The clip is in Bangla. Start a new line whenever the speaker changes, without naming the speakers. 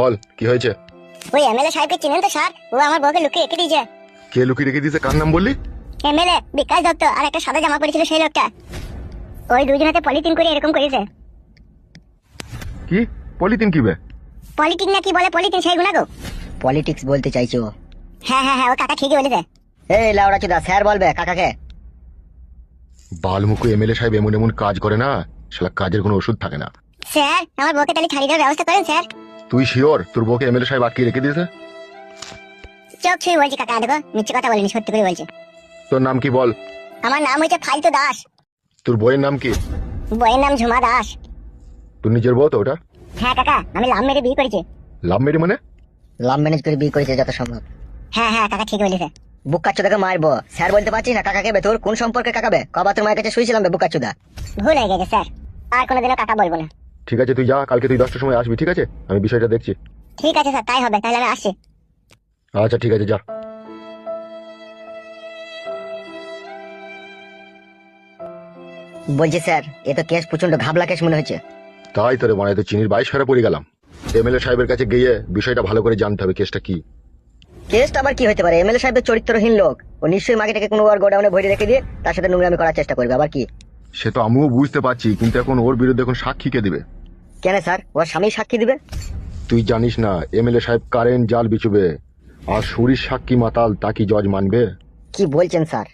বল কি হয়েছে?
ওই এমএলএ সাহেবকে চিনেন তো স্যার? ও আমার বউকে লুকিয়ে রেখে দিয়েছে।
কে লুকিয়ে রেখে দিয়েছে? কার নাম বললি?
এমএলএ বিকাশ দত্ত আর একটা সাদা জামা পরেছিল সেই লোকটা। ওই দুজনেতে পলিথিন করে এরকম করেছে।
কি পলিথিন কি বে?
পলিটিক না কি বলে পলিথিন সেইগুলো গো।
পলিটিক্স বলতে চাইছো?
হ্যাঁ ও কাকা ঠিকই বলেছে।
এই লাউড়া চুদা, স্যার বলবে কাকাকে?
বালমুকু এমএলএ সাহেব এমন এমন কাজ করে না, শালা কাজের কোনো ওষুধ থাকে না।
স্যার আমার বউকে তাহলে ছাড়িয়ে দেওয়ার ব্যবস্থা করেন স্যার।
তুই শিওর তোর বউকে এমএলএ সাহেব আটকে রেখে দিয়েছে?
চোখ ছুঁয়ে বলছি কাকা, দেখো মিথ্যে কথা বলিনি, সত্যি করে বলছি।
তোর নাম কি বল?
আমার নাম হচ্ছে ফালতু দাস।
তোর বইয়ের নাম কি?
বইয়ের নাম ঝুমা দাস।
তোর নিজের বউ তো ওটা?
হ্যাঁ কাকা, আমি লাভ মেরে বিয়ে করেছি।
লাভ মেরে মানে?
লাভ ম্যানেজ করে বিয়ে করেছে যত সম্ভব।
হ্যাঁ কাকা ঠিকই বলেছে।
বুকাচ্চুদাকে মারবো স্যার বলতে পারছিস না কাকাকে বে? তোর কোন সম্পর্কে কাকাবে? কবা তোর মায়ের কাছে শুয়েছিলাম বে বুকাচ্চুদা?
ভুল হয়ে গেছে স্যার, আর কোনোদিনও কাকা বলবো না।
ঠিক আছে তুই যা, কালকে তুই 10টার সময় আসবি, ঠিক আছে? আমি বিষয়টা দেখছি।
ঠিক আছে স্যার, তাই হবে, তাহলে আমি আসছি।
আচ্ছা ঠিক আছে যা।
বলছি স্যার, এ তো কেস প্রচন্ড ঘাবলা কেস মনে হচ্ছে।
তাই তোরে মনে হয় তো চিনির 22 ফেরা পড়ে গেলাম। এমএলএ সাহেবের কাছে গিয়ে বিষয়টা ভালো করে জানতে হবে, কেসটা কি।
কেসটা আবার কি হতে পারে? এমএলএ সাহেবের চরিত্রহীন লোক, ও নিশ্চয়ই মাগিটাকে কোনো আর গোডাউনে ভরে রেখে দিয়ে তার সাথে নোংরামি করার চেষ্টা করবে। আবার কি?
সে তো আমিও বুঝতে পারছি, কিন্তু এখন ওর বিরুদ্ধে এখন সাক্ষী কে দিবে?
কেন স্যার, ওর স্বামী সাক্ষী দিবে?
তুই জানিস না এমএলএ সাহেব কারেন্ট জাল বিচুবে, আর সুরির সাক্ষী মাতাল তা কি জজ মানবে?
কি বলছেন স্যার?